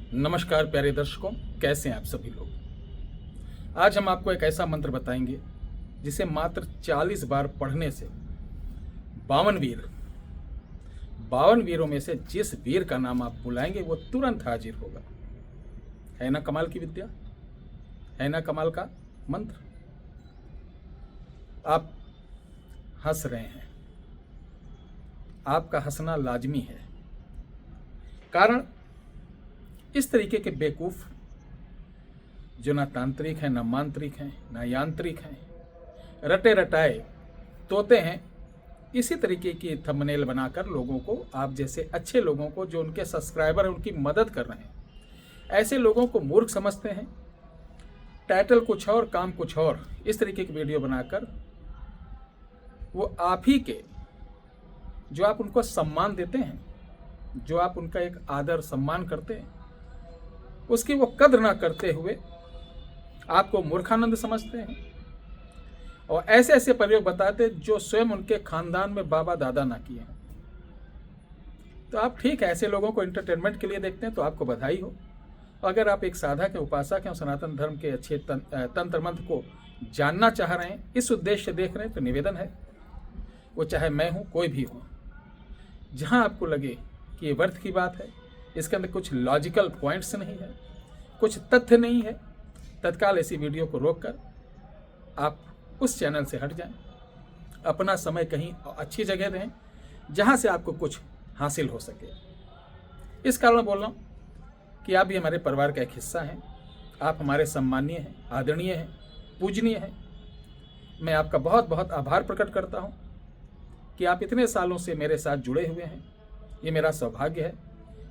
नमस्कार प्यारे दर्शकों, कैसे हैं आप सभी लोग। आज हम आपको एक ऐसा मंत्र बताएंगे जिसे मात्र 40 बार पढ़ने से 52 वीरों में से जिस वीर का नाम आप बुलाएंगे वो तुरंत हाजिर होगा। है ना कमाल की विद्या, है ना कमाल का मंत्र। आप हंस रहे हैं, आपका हंसना लाजमी है, कारण इस तरीके के बेवकूफ़ जो ना तांत्रिक हैं, ना मांत्रिक हैं, ना यांत्रिक हैं, रटे रटाए तोते हैं, इसी तरीके की थंबनेल बनाकर लोगों को, आप जैसे अच्छे लोगों को जो उनके सब्सक्राइबर हैं उनकी मदद कर रहे हैं, ऐसे लोगों को मूर्ख समझते हैं। टाइटल कुछ और काम कुछ और, इस तरीके की वीडियो बनाकर वो आप ही के, जो आप उनको सम्मान देते हैं, जो आप उनका एक आदर सम्मान करते हैं, उसकी वो कद्र ना करते हुए आपको मूर्खानंद समझते हैं और ऐसे ऐसे प्रयोग बताते जो स्वयं उनके खानदान में बाबा दादा ना किए हैं। तो आप ठीक है, ऐसे लोगों को एंटरटेनमेंट के लिए देखते हैं तो आपको बधाई हो। अगर आप एक साधक हैं, उपासक हैं और सनातन धर्म के अच्छे तंत्र मंत्र को जानना चाह रहे हैं, इस उद्देश्य से देख रहे हैं, तो निवेदन है, वो चाहे मैं हूँ, कोई भी हो, जहाँ आपको लगे कि ये वर्थ की बात है, इसके अंदर कुछ लॉजिकल पॉइंट्स नहीं है, कुछ तथ्य नहीं है, तत्काल ऐसी वीडियो को रोककर आप उस चैनल से हट जाएं, अपना समय कहीं अच्छी जगह दें जहां से आपको कुछ हासिल हो सके। इस कारण बोल रहा हूं कि आप भी हमारे परिवार का एक हिस्सा हैं, आप हमारे सम्मानीय हैं, आदरणीय हैं, पूजनीय हैं। मैं आपका बहुत बहुत आभार प्रकट करता हूं कि आप इतने सालों से मेरे साथ जुड़े हुए हैं। ये मेरा सौभाग्य है।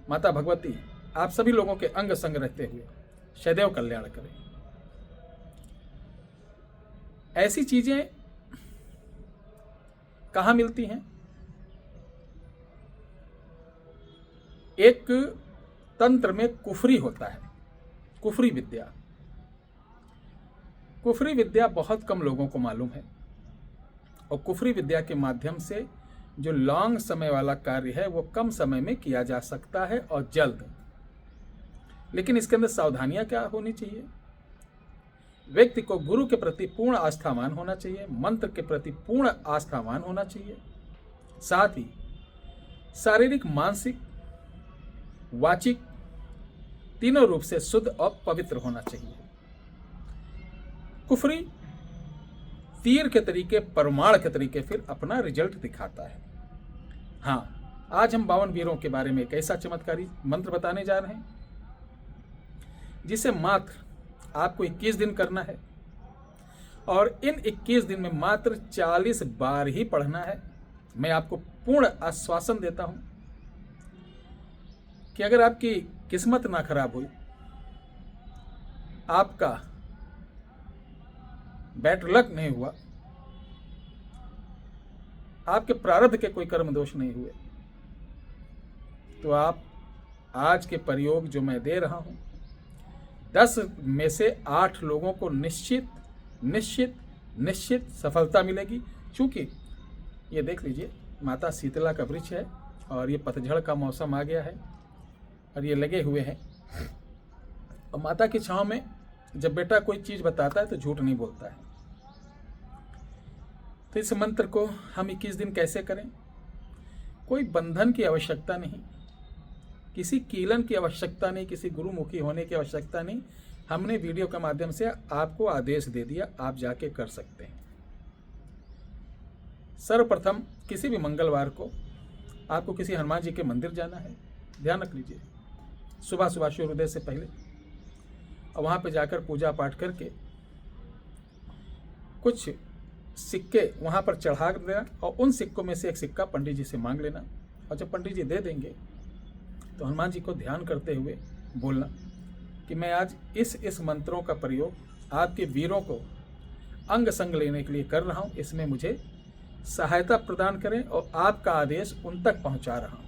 माता भगवती आप सभी लोगों के अंग संग रहते हुए सदैव कल्याण करें। ऐसी चीजें कहां मिलती हैं? एक तंत्र में कुफरी होता है, कुफरी विद्या। कुफरी विद्या बहुत कम लोगों को मालूम है और कुफरी विद्या के माध्यम से जो लॉन्ग समय वाला कार्य है वो कम समय में किया जा सकता है और जल्द। लेकिन इसके अंदर सावधानियां क्या होनी चाहिए? व्यक्ति को गुरु के प्रति पूर्ण आस्थावान होना चाहिए, मंत्र के प्रति पूर्ण आस्थावान होना चाहिए, साथ ही शारीरिक, मानसिक, वाचिक तीनों रूप से शुद्ध और पवित्र होना चाहिए। कुफरी तीर के तरीके, परमाण के तरीके फिर अपना रिजल्ट दिखाता है। हाँ, आज हम 52 वीरों के बारे में एक ऐसा चमत्कारी मंत्र बताने जा रहे हैं जिसे मात्र आपको 21 दिन करना है और इन 21 दिन में मात्र 40 बार ही पढ़ना है। मैं आपको पूर्ण आश्वासन देता हूं कि अगर आपकी किस्मत ना खराब हुई, आपका बैड लक नहीं हुआ, आपके प्रारब्ध के कोई कर्म दोष नहीं हुए, तो आप आज के प्रयोग जो मैं दे रहा हूं, 10 में से 8 लोगों को निश्चित निश्चित निश्चित सफलता मिलेगी। क्योंकि ये देख लीजिए, माता शीतला का वृक्ष है और ये पतझड़ का मौसम आ गया है और ये लगे हुए हैं। और माता की छांव में जब बेटा कोई चीज़ बताता है तो झूठ नहीं बोलता है। तो इस मंत्र को हम 21 दिन कैसे करें? कोई बंधन की आवश्यकता नहीं, किसी कीलन की आवश्यकता नहीं, किसी गुरुमुखी होने की आवश्यकता नहीं। हमने वीडियो के माध्यम से आपको आदेश दे दिया, आप जाके कर सकते हैं। सर्वप्रथम किसी भी मंगलवार को आपको किसी हनुमान जी के मंदिर जाना है, ध्यान रख लीजिए, सुबह सुबह सूर्योदय से पहले, और वहाँ पे जाकर पूजा पाठ करके कुछ सिक्के वहाँ पर चढ़ा देना और उन सिक्कों में से एक सिक्का पंडित जी से मांग लेना। और जब पंडित जी दे देंगे तो हनुमान जी को ध्यान करते हुए बोलना कि मैं आज इस मंत्रों का प्रयोग आपके वीरों को अंग संग लेने के लिए कर रहा हूँ, इसमें मुझे सहायता प्रदान करें और आपका आदेश उन तक पहुँचा रहा हूँ।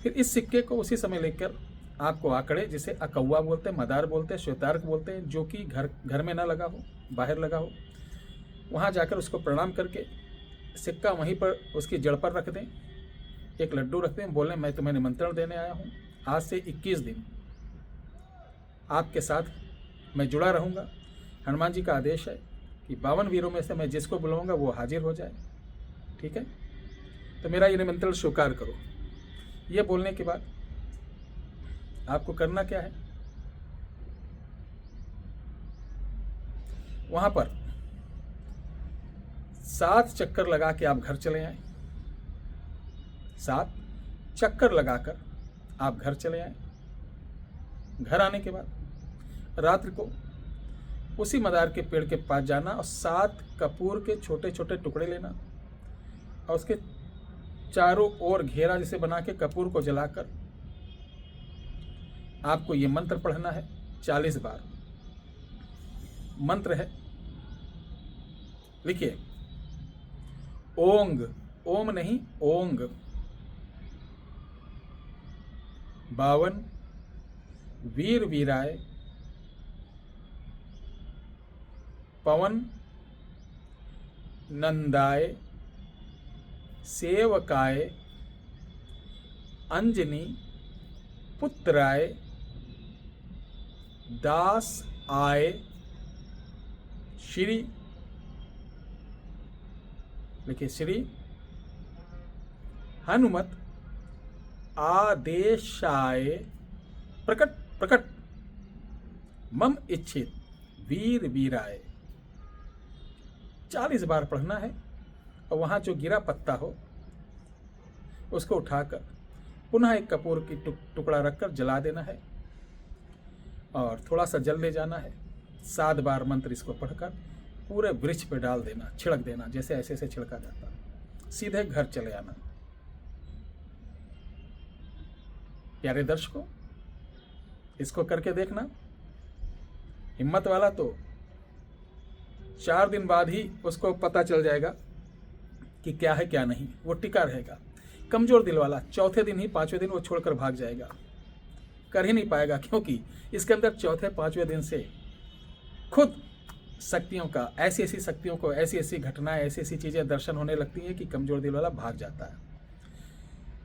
फिर इस सिक्के को उसी समय लेकर आपको आंकड़े, जिसे अकौवा बोलते हैं, मदार बोलते हैं, श्वेतार्क बोलते हैं, जो कि घर में ना लगा हो, बाहर लगा हो, वहाँ जाकर उसको प्रणाम करके सिक्का वहीं पर उसकी जड़ पर रख दें, एक लड्डू रख दें, बोलें मैं तुम्हें निमंत्रण देने आया हूँ, आज से 21 दिन आपके साथ मैं जुड़ा रहूँगा। हनुमान जी का आदेश है कि 52 वीरों में से मैं जिसको बुलाऊंगा वो हाजिर हो जाए। ठीक है, तो मेरा ये निमंत्रण स्वीकार करो। ये बोलने के बाद आपको करना क्या है, वहां पर 7 चक्कर लगा के आप घर चले आए। 7 चक्कर लगाकर आप घर चले आए। घर आने के बाद रात्रि को उसी मदार के पेड़ के पास जाना और 7 कपूर के छोटे छोटे टुकड़े लेना और उसके चारों ओर घेरा जैसे बना के कपूर को जलाकर आपको ये मंत्र पढ़ना है 40 बार। मंत्र है, लिखिए, ओंग, ओम नहीं ओंग, 52 वीर वीराय पवन नंदाय सेवकाय अंजनी पुत्राय दास आय श्री, लिखिए, श्री हनुमत आदेशाय प्रकट प्रकट मम इच्छित वीर वीराय। 40 बार पढ़ना है और वहां जो गिरा पत्ता हो उसको उठाकर पुनः एक कपूर की टुकड़ा रखकर जला देना है और थोड़ा सा जल ले जाना है। 7 बार मंत्र इसको पढ़कर पूरे वृक्ष पे डाल देना, छिड़क देना, जैसे ऐसे ऐसे छिड़का जाता, सीधे घर चले आना। प्यारे दर्शकों, इसको करके देखना। हिम्मत वाला तो 4 दिन बाद ही उसको पता चल जाएगा कि क्या है क्या नहीं, वो टिका रहेगा। कमजोर दिल वाला चौथे दिन ही 5वें दिन वो छोड़कर भाग जाएगा, कर ही नहीं पाएगा, क्योंकि इसके अंदर चौथे 5वें दिन से खुद शक्तियों का, ऐसी ऐसी शक्तियों को, ऐसी ऐसी घटनाएं, ऐसी ऐसी चीजें दर्शन होने लगती हैं कि कमजोर दिल वाला भाग जाता है।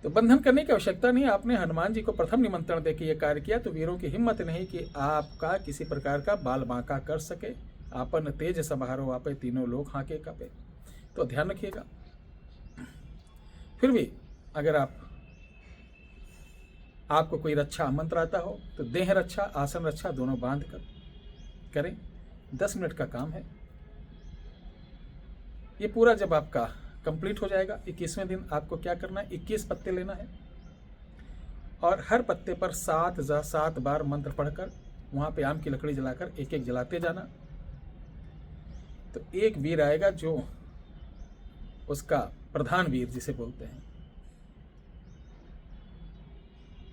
तो बंधन करने की आवश्यकता नहीं। आपने हनुमान जी को प्रथम निमंत्रण देकर यह कार्य किया तो वीरों की हिम्मत नहीं कि आपका किसी प्रकार का बाल बांका कर सके। आपन तेज समारोह आपे तीनों लोग हाके कापे। तो ध्यान रखिएगा। फिर भी अगर आपको कोई रक्षा मंत्र आता हो तो देह रक्षा, आसन रक्षा दोनों बांध कर करें। 10 मिनट का काम है। ये पूरा जब आपका कंप्लीट हो जाएगा, 21वें दिन आपको क्या करना है, 21 पत्ते लेना है और हर पत्ते पर 7 बार मंत्र पढ़कर वहां पे आम की लकड़ी जलाकर एक एक जलाते जाना। तो एक वीर आएगा जो उसका प्रधान वीर जिसे बोलते हैं,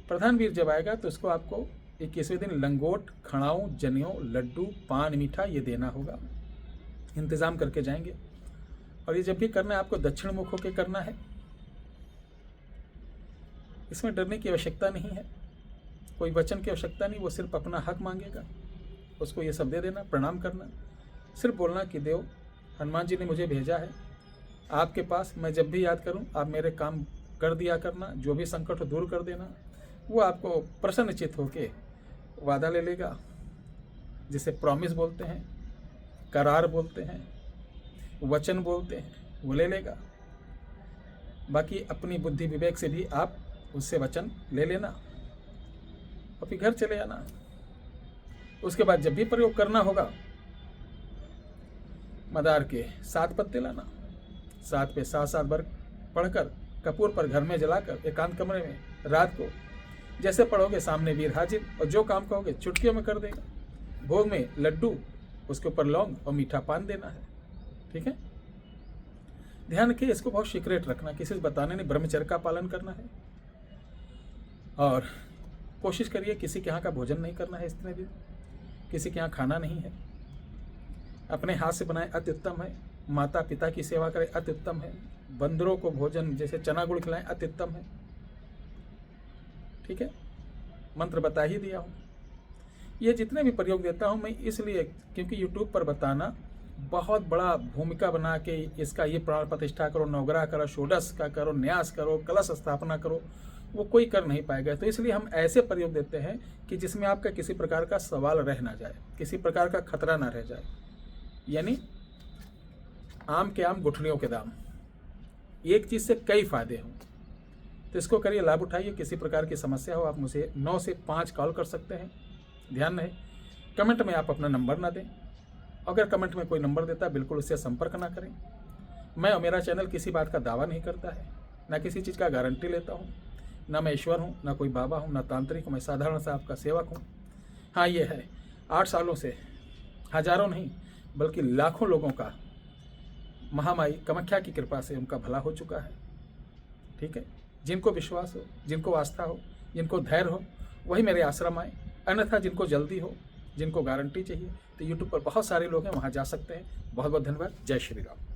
प्रधान वीर जब आएगा तो उसको आपको 21वें दिन लंगोट, खड़ाऊ, जनेऊ, लड्डू, पान, मीठा ये देना होगा। इंतजाम करके जाएंगे। और ये जब भी करना है आपको दक्षिण मुख होकर करना है। इसमें डरने की आवश्यकता नहीं है, कोई वचन की आवश्यकता नहीं। वो सिर्फ अपना हक मांगेगा, उसको ये सब दे देना, प्रणाम करना, सिर्फ बोलना कि देव हनुमान जी ने मुझे भेजा है आपके पास, मैं जब भी याद करूं आप मेरे काम कर दिया करना, जो भी संकट हो दूर कर देना। वो आपको प्रसन्नचित होके वादा ले लेगा, जिसे प्रॉमिस बोलते हैं, करार बोलते हैं, वचन बोलते हैं, वो ले लेगा। बाकी अपनी बुद्धि विवेक से भी आप उससे वचन ले लेना और फिर घर चले आना। उसके बाद जब भी प्रयोग करना होगा, मदार के 7 पत्ते लाना, 7 पे 7 बार पढ़कर कपूर पर घर में जलाकर एकांत कमरे में रात को जैसे पढ़ोगे सामने वीर हाजिर, और जो काम कहोगे चुटकियों में कर देगा। भोग में लड्डू, उसके ऊपर लौंग और मीठा पान देना है। ठीक है, ध्यान रखिए, इसको बहुत सीक्रेट रखना, किसी से बताने नहीं, ब्रह्मचर्य का पालन करना है। और कोशिश करिए किसी के यहाँ का भोजन नहीं करना है, इतने दिन किसी के यहाँ खाना नहीं है। अपने हाथ से बनाए अति उत्तम है। माता पिता की सेवा करें, अति उत्तम है। बंदरों को भोजन जैसे चना गुड़ खिलाएं, अति उत्तम है। ठीक है, मंत्र बता ही दिया हूँ। ये जितने भी प्रयोग देता हूँ मैं इसलिए क्योंकि यूट्यूब पर बताना बहुत बड़ा भूमिका बना के इसका ये प्राण प्रतिष्ठा करो, नवग्रह करो, षोडश का करो, न्यास करो, कलश स्थापना करो, वो कोई कर नहीं पाएगा। तो इसलिए हम ऐसे प्रयोग देते हैं कि जिसमें आपका किसी प्रकार का सवाल रह ना जाए, किसी प्रकार का खतरा ना रह जाए। यानी आम के आम गुठलियों के दाम, एक चीज़ से कई फायदे हों। तो इसको करिए, लाभ उठाइए। किसी प्रकार की समस्या हो आप मुझे 9 से 5 कॉल कर सकते हैं। ध्यान रहे कमेंट में आप अपना नंबर ना दें। अगर कमेंट में कोई नंबर देता है बिल्कुल उससे संपर्क ना करें। मैं और मेरा चैनल किसी बात का दावा नहीं करता है, ना किसी चीज़ का गारंटी लेता हूँ, ना मैं ईश्वर हूँ, ना कोई बाबा हूँ, ना तांत्रिक हूँ। मैं साधारण सा आपका सेवक हूँ। हाँ ये है 8 सालों से हजारों नहीं बल्कि लाखों लोगों का महामाई कामाख्या की कृपा से उनका भला हो चुका है। ठीक है, जिनको विश्वास हो, जिनको आस्था हो, जिनको धैर्य हो, वही मेरे आश्रम आए। अन्यथा जिनको जल्दी हो, जिनको गारंटी चाहिए, तो यूट्यूब पर बहुत सारे लोग हैं, वहाँ जा सकते हैं। बहुत बहुत धन्यवाद। जय श्री राम।